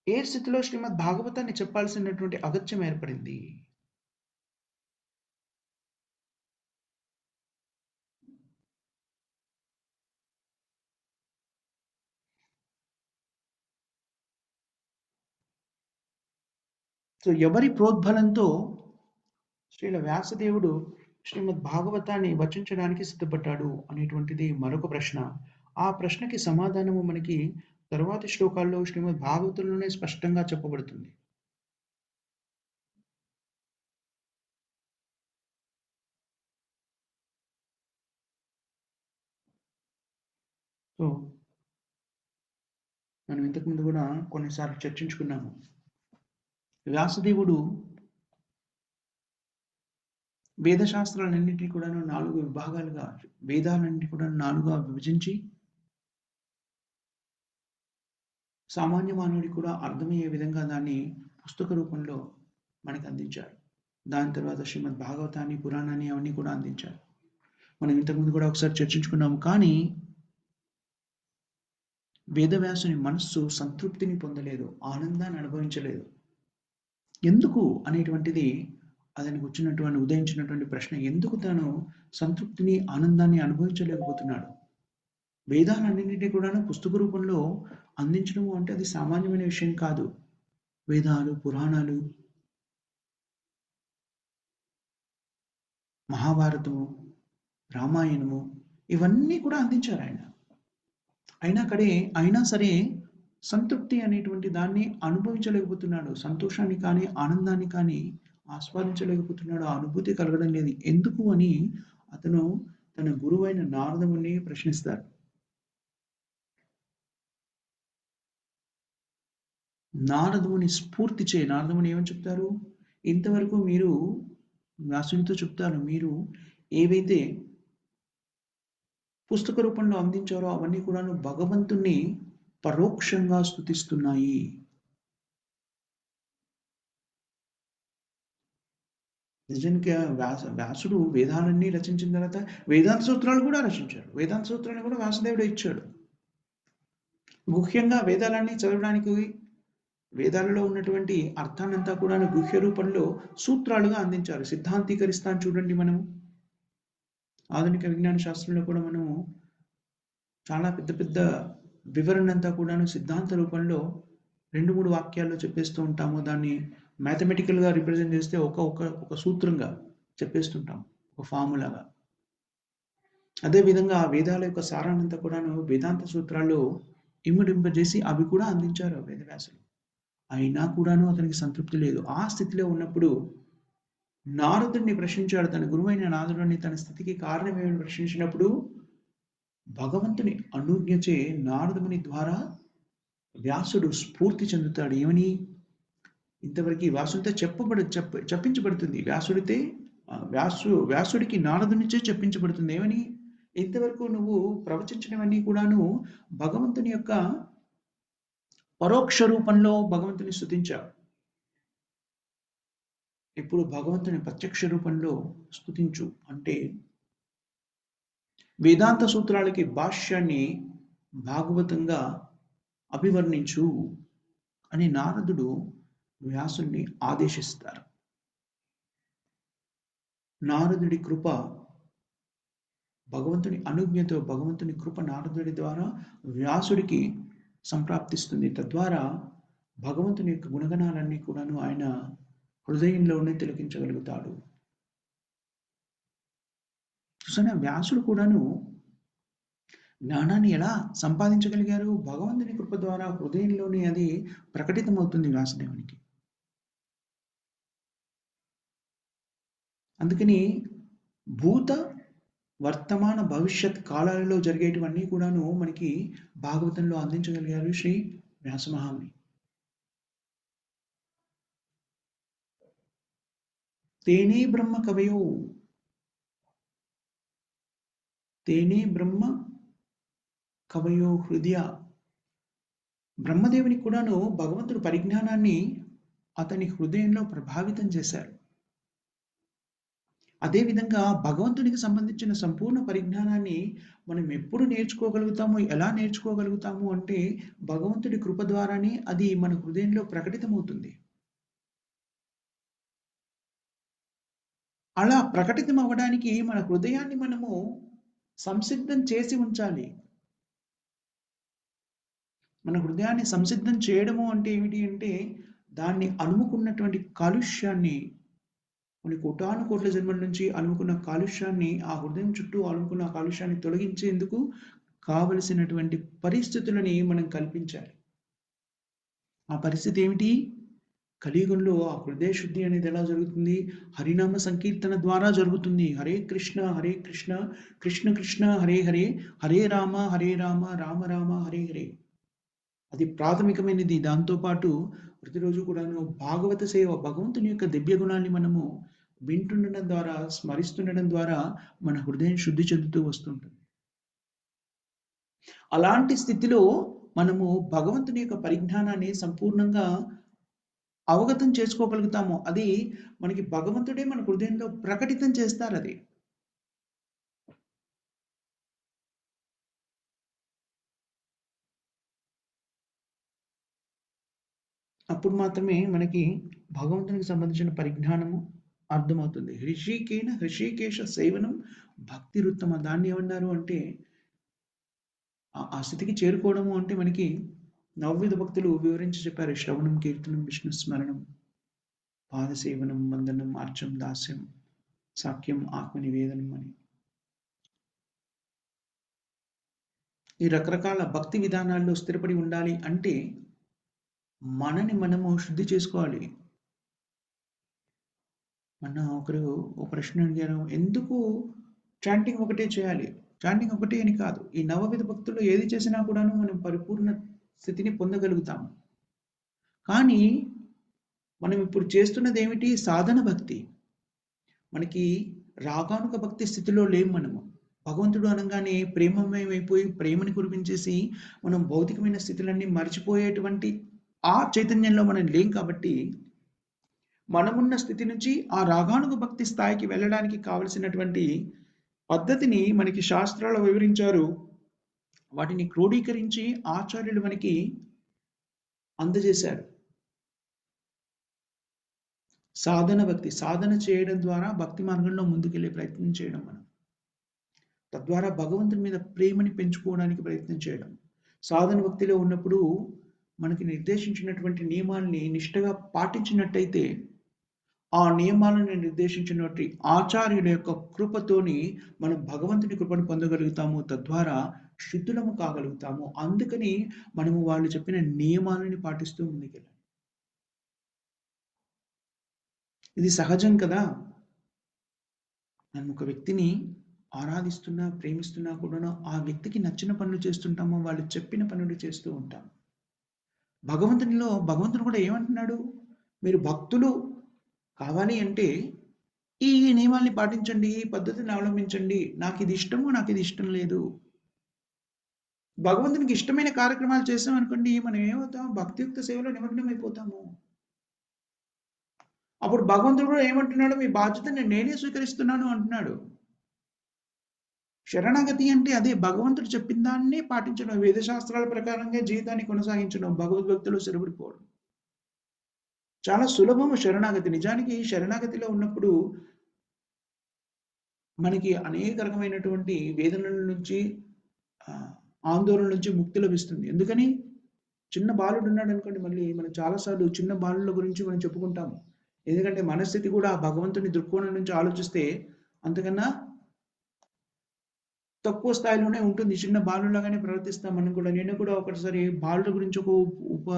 ఏ స్థితిలో శ్రీమద్ భాగవతాన్ని చెప్పాల్సినటువంటి అగత్యం ఏర్పడింది? సో ఎవరి ప్రోద్బలంతో శ్రీల వ్యాసదేవుడు శ్రీమద్ భాగవతాన్ని వచించడానికి సిద్ధపడ్డాడు అనేటువంటిది మరొక ప్రశ్న. ఆ ప్రశ్నకి సమాధానము మనకి తరువాతి శ్లోకాల్లో శ్రీమద్ భాగవతంలోనే స్పష్టంగా చెప్పబడుతుంది. సో మనం ఇంతకుముందు కూడా కొన్నిసార్లు చర్చించుకున్నాము. వ్యాసదేవుడు వేదశాస్త్రాలన్నింటినీ కూడా 4 విభాగాలుగా, వేదాలన్నింటినీ కూడా 4గా విభజించి సామాన్య మానవుడికి కూడా అర్థమయ్యే విధంగా దాన్ని పుస్తక రూపంలో మనకు అందించారు. దాని తర్వాత శ్రీమద్ భాగవతాన్ని, పురాణాన్ని అవన్నీ కూడా అందించారు. మనం ఇంతకుముందు కూడా ఒకసారి చర్చించుకున్నాము. కానీ వేదవ్యాసుని మనస్సు సంతృప్తిని పొందలేదు, ఆనందాన్ని అనుభవించలేదు. ఎందుకు అనేటువంటిది అతనికి వచ్చినటువంటి ఉదయించినటువంటి ప్రశ్న. ఎందుకు తాను సంతృప్తిని, ఆనందాన్ని అనుభవించలేకపోతున్నాడు? వేదాలన్నింటినీ కూడా పుస్తక రూపంలో అందించడము అంటే అది సామాన్యమైన విషయం కాదు. వేదాలు, పురాణాలు, మహాభారతము, రామాయణము ఇవన్నీ కూడా అందించారు ఆయన. అయినా సరే సంతృప్తి అనేటువంటి దాన్ని అనుభవించలేకపోతున్నాడు. సంతోషాన్ని కానీ, ఆనందాన్ని కానీ ఆస్వాదించలేకపోతున్నాడు. ఆ అనుభూతి కలగడం లేదు. ఎందుకు అని అతను తన గురువైన నారదముని ప్రశ్నిస్తారు. నారదముని నారదముని ఏమని చెప్తారు? ఇంతవరకు మీరు వ్యాసునితో చెప్తారు, మీరు ఏవైతే పుస్తక రూపంలో అందించారో అవన్నీ కూడా భగవంతుణ్ణి పరోక్షంగా స్తుతిస్తున్నాయి. నిజంగా వ్యాసుడు వేదాలన్నీ రచించిన తర్వాత వేదాంత సూత్రాలు కూడా రచించాడు. వేదాంత సూత్రాన్ని కూడా వ్యాసదేవుడు ఇచ్చాడు. గుహ్యంగా వేదాలన్నీ చదవడానికి వేదాలలో ఉన్నటువంటి అర్థాన్నంతా కూడా గుహ్య రూపంలో సూత్రాలుగా అందించారు. సిద్ధాంతీకరిస్తాను చూడండి. మనము ఆధునిక విజ్ఞాన శాస్త్రంలో కూడా మనము చాలా పెద్ద పెద్ద వివరణ అంతా కూడాను సిద్ధాంత రూపంలో 2-3 వాక్యాల్లో చెప్పేస్తూ ఉంటాము. దాన్ని మ్యాథమెటికల్గా రిప్రజెంట్ చేస్తే ఒక సూత్రంగా చెప్పేస్తుంటాం, ఒక ఫార్ములాగా. అదేవిధంగా వేదాల యొక్క సారాన్నంతా కూడాను వేదాంత సూత్రాల్లో ఇమ్మడింపజేసి అవి కూడా అందించారు వేదవ్యాసులు. అయినా కూడాను అతనికి సంతృప్తి లేదు. ఆ స్థితిలో ఉన్నప్పుడు నారదుడిని ప్రశ్నించాడు. తన గురువైన నారదుడిని తన స్థితికి కారణమేమని ప్రశ్నించినప్పుడు భగవంతుని అనుజ్ఞచే నారదముని ద్వారా వ్యాసుడు స్ఫూర్తి చెందుతాడు. ఏమని? ఇంతవరకు వ్యాసుడితో చెప్పించబడుతుంది. వ్యాసుడికి నారదునిచే చెప్పించబడుతుంది. ఏమని? ఇంతవరకు నువ్వు ప్రవచించినవన్నీ కూడాను భగవంతుని యొక్క పరోక్ష రూపంలో భగవంతుని స్తుతించావు. ఇప్పుడు భగవంతుని ప్రత్యక్ష రూపంలో స్తుతించు అంటే వేదాంత సూత్రాలకి భాష్యాన్ని భాగవతంగా అభివర్ణించు అని నారదుడు వ్యాసుని ఆదేశిస్తారు. నారదుడి కృప భగవంతుని అనుజ్ఞతో భగవంతుని కృప నారదుడి ద్వారా వ్యాసుడికి సంప్రాప్తిస్తుంది. తద్వారా భగవంతుని యొక్క గుణగణాలన్నీ కూడాను ఆయన హృదయంలోనే తిలకించగలుగుతాడు. చూసారా, వ్యాసుడు కూడాను జ్ఞానాన్ని ఎలా సంపాదించగలిగారు? భగవంతుని కృప ద్వారా హృదయంలోనే అది ప్రకటితమవుతుంది వ్యాసదేవునికి. అందుకని భూత వర్తమాన భవిష్యత్ కాలాలలో జరిగేటివన్నీ కూడాను మనకి భాగవతంలో అందించగలిగారు శ్రీ వ్యాసమహాముని. తేనే బ్రహ్మ కవయో, తేనే బ్రహ్మ కవయో హృదయ. బ్రహ్మదేవుని కూడాను భగవంతుడు పరిజ్ఞానాన్ని అతని హృదయంలో ప్రభావితం చేశారు. అదేవిధంగా భగవంతునికి సంబంధించిన సంపూర్ణ పరిజ్ఞానాన్ని మనం ఎప్పుడు నేర్చుకోగలుగుతాము, ఎలా నేర్చుకోగలుగుతాము అంటే భగవంతుడి కృప ద్వారానే అది మన హృదయంలో ప్రకటితమవుతుంది. అలా ప్రకటితం అవ్వడానికి మన హృదయాన్ని మనము సంసిద్ధం చేసి ఉంచాలి. మన హృదయాన్ని సంసిద్ధం చేయడము అంటే ఏమిటి అంటే దాన్ని అలుముకున్నటువంటి కాలుష్యాన్ని, కొన్ని కోటాను కోట్ల జన్మల నుంచి అలుముకున్న కాలుష్యాన్ని, ఆ హృదయం చుట్టూ అలుముకున్న కాలుష్యాన్ని తొలగించేందుకు కావలసినటువంటి పరిస్థితులని మనం కల్పించాలి. ఆ పరిస్థితి ఏమిటి? కలియుగంలో ఆ హృదయ శుద్ధి అనేది ఎలా జరుగుతుంది? హరినామ సంకీర్తన ద్వారా జరుగుతుంది. హరే కృష్ణ కృష్ణ కృష్ణ హరే హరే, హరే రామ రామ రామ హరే హరే. అది ప్రాథమికమైనది. దాంతోపాటు ప్రతిరోజు కూడాను భాగవత సేవ, భగవంతుని యొక్క దివ్య గుణాన్ని మనము వింటుండడం ద్వారా, స్మరిస్తుండడం ద్వారా మన హృదయం శుద్ధి చెందుతూ వస్తుంటుంది. అలాంటి స్థితిలో మనము భగవంతుని యొక్క పరిజ్ఞానాన్ని సంపూర్ణంగా అవగతం చేసుకోగలుగుతాము. అది మనకి భగవంతుడే మన హృదయంలో ప్రకటితం చేస్తారు. అది అప్పుడు మాత్రమే మనకి భగవంతునికి సంబంధించిన పరిజ్ఞానము అర్థమవుతుంది. హృషికేశ సేవనం భక్తి రుత్తమ. దాన్ని ఏమన్నారు అంటే ఆ స్థితికి చేరుకోవడము అంటే మనకి నవవిధ భక్తులు వివరించి చెప్పారు. శ్రవణం, కీర్తనం, విష్ణు స్మరణం, పాదసేవనం, వందనం, అర్చం, దాస్యం, సాఖ్యం, ఆత్మ నివేదనం అని. ఈ రకరకాల భక్తి విధానాల్లో స్థిరపడి ఉండాలి అంటే మనని మనము శుద్ధి చేసుకోవాలి. ఒకరు ఒక ప్రశ్న అడిగారు, ఎందుకు చాంటింగ్ ఒకటే చేయాలి? చాంటింగ్ ఒకటే అని కాదు, ఈ నవవిధ భక్తులు ఏది చేసినా కూడాను మనం పరిపూర్ణ స్థితిని పొందగలుగుతాము. కానీ మనం ఇప్పుడు చేస్తున్నది ఏమిటి? సాధన భక్తి. మనకి రాగానుక భక్తి స్థితిలో లేము మనము. భగవంతుడు అనగానే ప్రేమమయమైపోయి ప్రేమని కురిపించేసి మనం భౌతికమైన స్థితులన్నీ మర్చిపోయేటువంటి ఆ చైతన్యంలో మనం లేం. కాబట్టి మనమున్న స్థితి నుంచి ఆ రాగానుగ భక్తి స్థాయికి వెళ్ళడానికి కావలసినటువంటి పద్ధతిని మనకి శాస్త్రాలు వివరించారు. వాటిని క్రోడీకరించి ఆచార్యులు మనకి అందజేశారు. సాధన భక్తి, సాధన చేయడం ద్వారా భక్తి మార్గంలో ముందుకెళ్ళే ప్రయత్నం చేయడం, మనం తద్వారా భగవంతుని మీద ప్రేమని పెంచుకోవడానికి ప్రయత్నం చేయడం. సాధన భక్తిలో ఉన్నప్పుడు మనకి నిర్దేశించినటువంటి నియమాల్ని నిష్ఠగా పాటించినట్టయితే ఆ నియమాలను నిర్దేశించినటువంటి ఆచార్యుల యొక్క కృపతోని మనం భగవంతుని కృపను పొందగలుగుతాము. తద్వారా శుద్ధులము కాగలుగుతాము. అందుకని మనము వాళ్ళు చెప్పిన నియమాలని పాటిస్తూ ముందుకెళ్ళాలి. ఇది సహజం కదా. మనం ఒక వ్యక్తిని ఆరాధిస్తున్నా, ప్రేమిస్తున్నా కూడాను ఆ వ్యక్తికి నచ్చిన పనులు చేస్తుంటాము. వాళ్ళు చెప్పిన పనులు చేస్తూ ఉంటాం. భగవంతుడు కూడా ఏమంటున్నాడు? మీరు భక్తులు కావాలి అంటే ఈ నియమాల్ని పాటించండి. ఈ పద్ధతిని అవలంబించండి. నాకిది ఇష్టము, నాకిది ఇష్టం లేదు. భగవంతునికి ఇష్టమైన కార్యక్రమాలు చేసామనుకోండి, మనం ఏమవుతాం? భక్తియుక్త సేవలో నిమగ్నమైపోతాము. అప్పుడు భగవంతుడు కూడా ఏమంటున్నాడు? మీ బాధ్యతని నేనే స్వీకరిస్తున్నాను అంటున్నాడు. శరణాగతి అంటే అదే భగవంతుడు చెప్పిన దాన్నే పాటించడం. వేదశాస్త్రాల ప్రకారంగా జీవితాన్ని కొనసాగించడం. భగవద్భక్తిలో స్థిరపడిపోవడం. చాలా సులభము శరణాగతి. నిజానికి శరణాగతిలో ఉన్నప్పుడు మనకి అనేక రకమైనటువంటి వేదనల నుంచి ఆందోళన నుంచి ముక్తి లభిస్తుంది. ఎందుకని? చిన్న బాలుడు ఉన్నాడనుకోండి, మళ్ళీ మనం చాలా సార్లు చిన్న బాలుల గురించి మనం చెప్పుకుంటాము. ఎందుకంటే మనస్థితి కూడా ఆ భగవంతుని దృక్కోణం నుంచి ఆలోచిస్తే అంతకన్నా తక్కువ స్థాయిలోనే ఉంటుంది. చిన్న బాలులాగానే ప్రవర్తిస్తాం మనం కూడా. నేను కూడా ఒకసారి బాలుల గురించి ఉప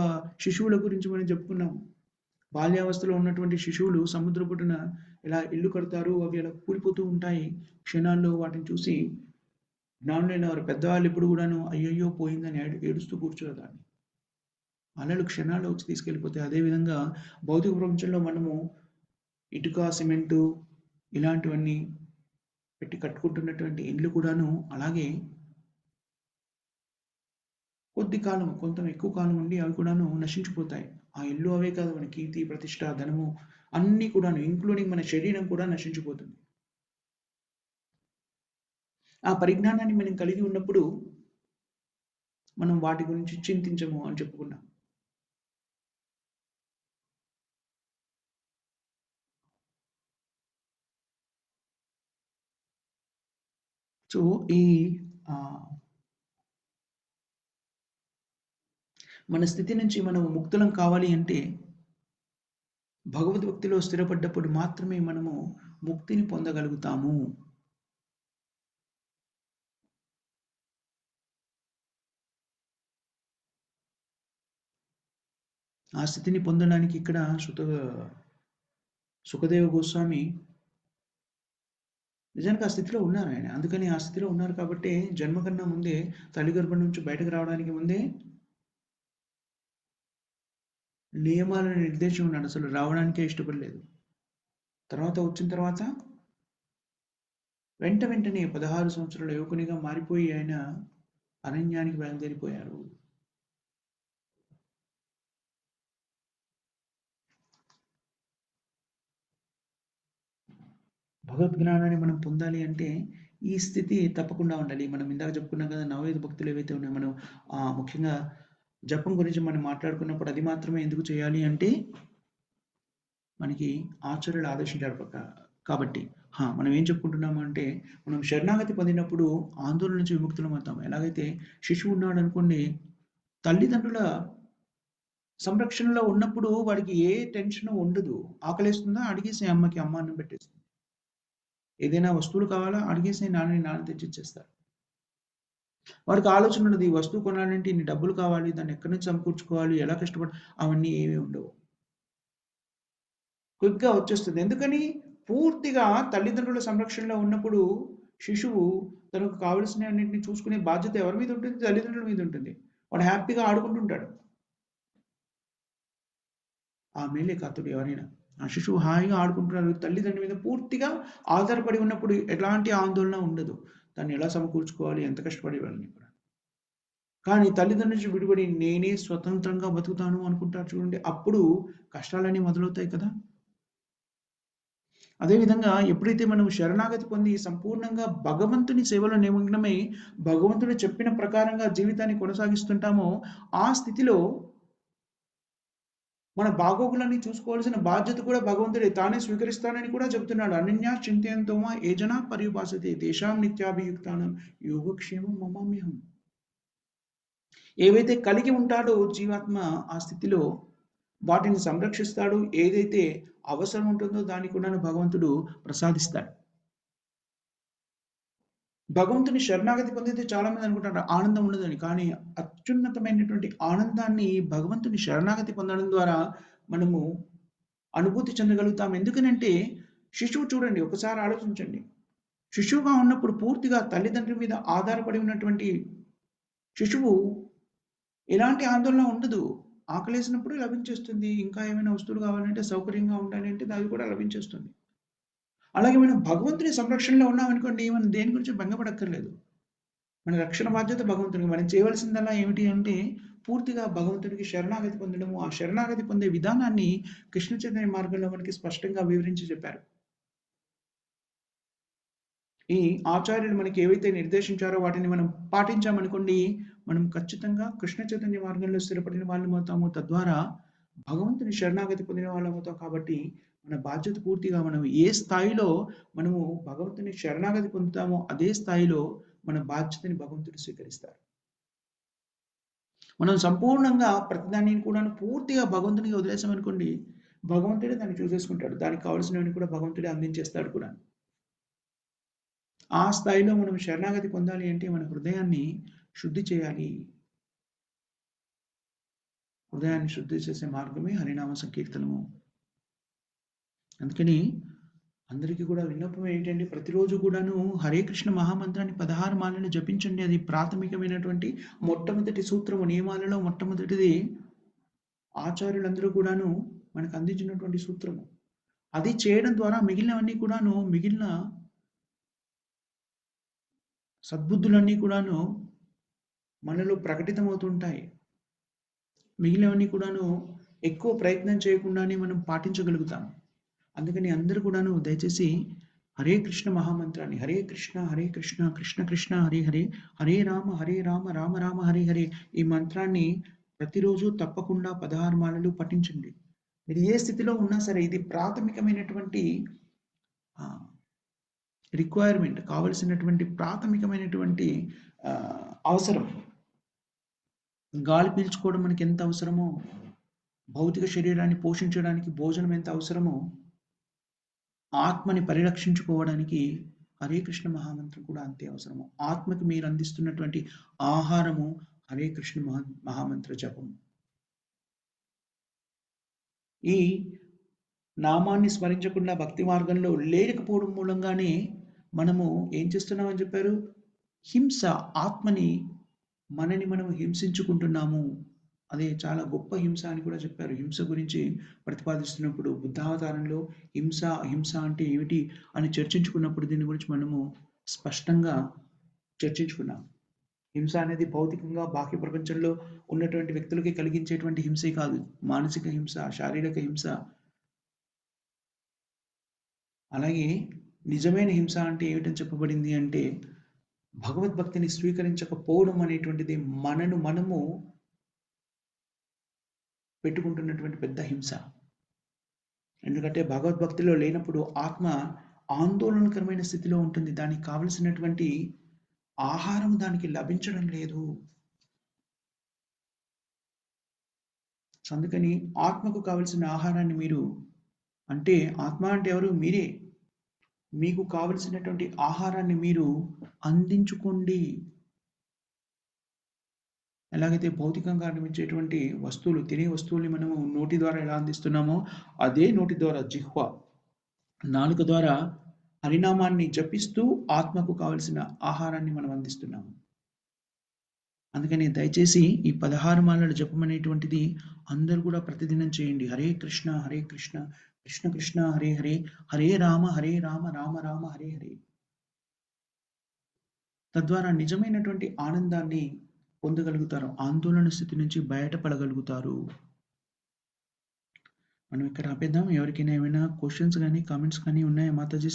శిశువుల గురించి మనం చెప్పుకున్నాము. బాల్యావస్థలో ఉన్నటువంటి శిశువులు సముద్రపుటున ఇలా ఇల్లు కడతారు. అవి అలా కూలిపోతూ ఉంటాయి. క్షణాల్లో వాటిని చూసి జ్ఞానులైన వారు పెద్దవాళ్ళు ఇప్పుడు కూడాను అయ్యయ్యో పోయిందని ఏడుస్తూ కూర్చోరు దాన్ని. అలలు క్షణాల్లో వచ్చి తీసుకెళ్ళిపోతాయి. అదేవిధంగా భౌతిక ప్రపంచంలో మనము ఇటుక, సిమెంటు ఇలాంటివన్నీ పెట్టి కట్టుకుంటున్నటువంటి ఇండ్లు కూడాను అలాగే కొద్ది కాలం, కొంత ఎక్కువ కాలం ఉండి అవి కూడాను నశించిపోతాయి. ఆ ఇల్లు అవే కాదు, మన కీర్తి, ప్రతిష్ట, ధనము అన్నీ కూడాను ఇంక్లూడింగ్ మన శరీరం కూడా నశించిపోతుంది. ఆ పరిజ్ఞానాన్ని మనం కలిగి ఉన్నప్పుడు మనం వాటి గురించి చింతించము అని చెప్పుకున్నాం. సో, ఈ మన స్థితి నుంచి మనం ముక్తులం కావాలి అంటే భగవద్భక్తిలో స్థిరపడ్డప్పుడు మాత్రమే మనము ముక్తిని పొందగలుగుతాము. ఆ స్థితిని పొందడానికి ఇక్కడ సుఖదేవ గోస్వామి నిజానికి ఆ స్థితిలో ఉన్నారు ఆయన. అందుకని ఆ స్థితిలో ఉన్నారు కాబట్టి జన్మ కన్నా ముందే తల్లి గర్భం నుంచి బయటకు రావడానికి ముందే నియమాలను నిర్దేశం ఉన్నాడు. అసలు రావడానికే ఇష్టపడలేదు. తర్వాత వచ్చిన తర్వాత వెంటనే 16 సంవత్సరాల యువకునిగా మారిపోయి ఆయన అరణ్యానికి బయలుదేరిపోయారు. భగవద్జ్ఞానాన్ని మనం పొందాలి అంటే ఈ స్థితి తప్పకుండా ఉండాలి. మనం ఇందాక చెప్పుకున్నాం కదా, నవవిధ భక్తులు ఏవైతే ఉన్నాయో మనం ముఖ్యంగా జపం గురించి మనం మాట్లాడుకున్నప్పుడు అది మాత్రమే ఎందుకు చేయాలి అంటే మనకి ఆచార్యులు ఆదేశించారు కాబట్టి. మనం ఏం చెప్పుకుంటున్నాము అంటే మనం శరణాగతి పొందినప్పుడు ఆందోళన నుంచి విముక్తులం అవుతాం. ఎలాగైతే శిశువు ఉన్నాడు అనుకోండి, తల్లిదండ్రుల సంరక్షణలో ఉన్నప్పుడు వాడికి ఏ టెన్షన్ ఉండదు. ఆకలేస్తుందా అడిగేసి అమ్మకి అమ్మ అన్నం పెట్టేస్తుంది. ఏదైనా వస్తువులు కావాలా అడిగేసి నాన్న తెచ్చిచ్చేస్తారు. వాడికి ఆలోచన ఉండదు. ఈ వస్తువు కొనాలంటే ఇన్ని డబ్బులు కావాలి, దాన్ని ఎక్కడి నుంచి సమకూర్చుకోవాలి, ఎలా కష్టపడి అవన్నీ ఏమీ ఉండవు. క్విక్‌గా వచ్చేస్తుంది. ఎందుకని? పూర్తిగా తల్లిదండ్రుల సంరక్షణలో ఉన్నప్పుడు శిశువు తనకు కావాల్సినన్నిటిని చూసుకునే బాధ్యత ఎవరి మీద ఉంటుంది? తల్లిదండ్రుల మీద ఉంటుంది. వాడు హ్యాపీగా ఆడుకుంటుంటాడు. ఆ మేలే కాతుడు ఎవరైనా. ఆ శిశువు హాయిగా ఆడుకుంటున్నాడు. తల్లిదండ్రుల మీద పూర్తిగా ఆధారపడి ఉన్నప్పుడు ఎలాంటి ఆందోళన ఉండదు. దాన్ని ఎలా సమకూర్చుకోవాలి, ఎంత కష్టపడి ఇవన్నీ కూడా. కానీ తల్లిదండ్రుల నుంచి విడిపడి నేనే స్వతంత్రంగా బతుకుతాను అనుకుంటారు చూడండి. అప్పుడు కష్టాలన్నీ మొదలవుతాయి కదా! అదేవిధంగా ఎప్పుడైతే మనం శరణాగతి పొంది సంపూర్ణంగా భగవంతుని సేవలో నిమగ్నమై భగవంతుడు చెప్పిన ప్రకారంగా జీవితాన్ని కొనసాగిస్తుంటామో ఆ స్థితిలో మన బాగోగులన్నీ చూసుకోవాల్సిన బాధ్యత కూడా భగవంతుడే తానే స్వీకరిస్తానని కూడా చెప్తున్నాడు. అనన్యా చింతయంతోమా ఏ జనా పర్యుపాసతే తేషాం నిత్యాభియుక్తానం యోగక్షేమం మమామ్యహం. ఏవైతే కలిగి ఉంటాడో జీవాత్మ ఆ స్థితిలో వాటిని సంరక్షిస్తాడు. ఏదైతే అవసరం ఉంటుందో దాన్ని కూడా భగవంతుడు ప్రసాదిస్తాడు. భగవంతుని శరణాగతి పొందితే చాలా మంది అనుకుంటారు ఆనందం ఉండదని. కానీ అత్యున్నతమైనటువంటి ఆనందాన్ని భగవంతుని శరణాగతి పొందడం ద్వారా మనము అనుభూతి చెందగలుగుతాం. ఎందుకనంటే శిశువు చూడండి, ఒకసారి ఆలోచించండి. శిశువుగా ఉన్నప్పుడు పూర్తిగా తల్లిదండ్రుల మీద ఆధారపడి ఉన్నటువంటి శిశువు ఎలాంటి ఆందోళన ఉండదు. ఆకలేసినప్పుడు లభించేస్తుంది. ఇంకా ఏమైనా వస్తువులు కావాలంటే సౌకర్యంగా ఉండాలి అంటే అది కూడా లభించేస్తుంది. అలాగే మనం భగవంతుని సంరక్షణలో ఉన్నామనుకోండి, మనం దేని గురించి బెంగపడక్కర్లేదు. మన రక్షణ బాధ్యత భగవంతునికి. మనం చేయవలసిందల్లా ఏమిటి అంటే, పూర్తిగా భగవంతుడికి శరణాగతి పొందడము. ఆ శరణాగతి పొందే విధానాన్ని కృష్ణ చైతన్య మార్గంలో మనకి స్పష్టంగా వివరించి చెప్పారు. ఈ ఆచార్యులు మనకి ఏవైతే నిర్దేశించారో వాటిని మనం పాటించామనుకోండి, మనం ఖచ్చితంగా కృష్ణ చైతన్య మార్గంలో స్థిరపడిన వాళ్ళమవుతాము. తద్వారా భగవంతుని శరణాగతి పొందిన వాళ్ళమవుతాం కాబట్టి, మన బాధ్యత పూర్తిగా మనం ఏ స్థాయిలో మనము భగవంతుని శరణాగతి పొందుతామో, అదే స్థాయిలో మన బాధ్యతని భగవంతుడు స్వీకరిస్తారు. మనం సంపూర్ణంగా ప్రతిదాన్ని కూడాను పూర్తిగా భగవంతునికి వదిలేసామనుకోండి, భగవంతుడే దాన్ని చూసేసుకుంటాడు. దానికి కావాల్సినవన్నీ కూడా భగవంతుడే అందించేస్తాడు కూడా. ఆ స్థాయిలో మనం శరణాగతి పొందాలి అంటే మన హృదయాన్ని శుద్ధి చేయాలి. హృదయాన్ని శుద్ధి చేసే మార్గమే హరినామ సంకీర్తనము. అందుకని అందరికీ కూడా విన్నపం ఏంటంటే ప్రతిరోజు కూడాను హరే కృష్ణ మహామంత్రాన్ని 16 మాలలు జపించండి. అది ప్రాథమికమైనటువంటి మొట్టమొదటి సూత్రము. నియమాలలో మొట్టమొదటిది ఆచార్యులందరూ కూడాను మనకు అందించినటువంటి సూత్రము. అది చేయడం ద్వారా మిగిలినవన్నీ కూడాను మిగిలిన సద్బుద్ధులన్నీ కూడాను మనలో ప్రకటితమవుతుంటాయి. మిగిలినవన్నీ కూడాను ఎక్కువ ప్రయత్నం చేయకుండానే మనం పాటించగలుగుతాం. అందుకని అందరూ కూడాను దయచేసి హరే కృష్ణ మహామంత్రాన్ని హరే కృష్ణ కృష్ణ కృష్ణ హరే హరే హరే రామ రామ రామ హరే హరే ఈ మంత్రాన్ని ప్రతిరోజు తప్పకుండా 16 మాలలు పఠించండి. మీరు ఏ స్థితిలో ఉన్నా సరే ఇది ప్రాథమికమైనటువంటి రిక్వైర్మెంట్, కావలసినటువంటి ప్రాథమికమైనటువంటి అవసరం. గాలి పీల్చుకోవడం మనకి ఎంత అవసరమో, భౌతిక శరీరాన్ని పోషించడానికి భోజనం ఎంత అవసరమో, ఆత్మని పరిరక్షించుకోవడానికి హరే కృష్ణ మహామంత్రం కూడా అంతే అవసరము. ఆత్మకి మీరు అందిస్తున్నటువంటి ఆహారము హరే కృష్ణ మహామంత్ర జపం. ఈ నామాన్ని స్మరించకుండా భక్తి మార్గంలో లేకపోవడం మూలంగానే మనము ఏం చేస్తున్నామని చెప్పారు? హింస, ఆత్మని మనని మనం హింసించుకుంటున్నాము. అదే చాలా గొప్ప హింస అని కూడా చెప్పారు. హింస గురించి ప్రతిపాదిస్తున్నప్పుడు బుద్ధావతారంలో హింస అంటే ఏమిటి అని చర్చించుకున్నప్పుడు దీని గురించి మనము స్పష్టంగా చర్చించుకున్నాం. హింస అనేది భౌతికంగా బాహ్య ప్రపంచంలో ఉన్నటువంటి వ్యక్తులకి కలిగించేటువంటి హింసే కాదు. మానసిక హింస, శారీరక హింస. అలాగే నిజమైన హింస అంటే ఏమిటని చెప్పబడింది అంటే భగవద్భక్తిని స్వీకరించకపోవడం అనేటువంటిది మనము పెట్టుకుంటున్నటువంటి పెద్ద హింస. ఎందుకంటే భగవద్భక్తిలో లేనప్పుడు ఆత్మ ఆందోళనకరమైన స్థితిలో ఉంటుంది. దానికి కావలసినటువంటి ఆహారం దానికి లభించడం లేదు. అందుకని ఆత్మకు కావలసిన ఆహారాన్ని మీరు అంటే ఆత్మ అంటే ఎవరు? మీరే. మీకు కావలసినటువంటి ఆహారాన్ని మీరు అందించుకోండి. ఎలాగైతే భౌతికంగా అనిపించేటువంటి వస్తువులు, తినే వస్తువుల్ని మనము నోటి ద్వారా ఎలా అందిస్తున్నామో అదే నోటి ద్వారా జిహ్వ, నాలుక ద్వారా హరినామాన్ని జపిస్తూ ఆత్మకు కావలసిన ఆహారాన్ని మనం అందిస్తున్నాము. అందుకని దయచేసి ఈ 16 మాలల జపం అనేటువంటిది అందరూ కూడా ప్రతిదినం చేయండి. హరే కృష్ణ కృష్ణ కృష్ణ హరే హరే హరే రామ రామ రామ హరే హరే. తద్వారా నిజమైనటువంటి ఆనందాన్ని పొందగలుగుతారు. ఆందోళన స్థితి నుంచి బయటపడగలుగుతారు. మనం ఇక్కడ ఆపేద్దాం. ఎవరికైనా ఏమైనా క్వశ్చన్స్ కానీ కామెంట్స్ కానీ ఉన్నాయా మాతాజీ?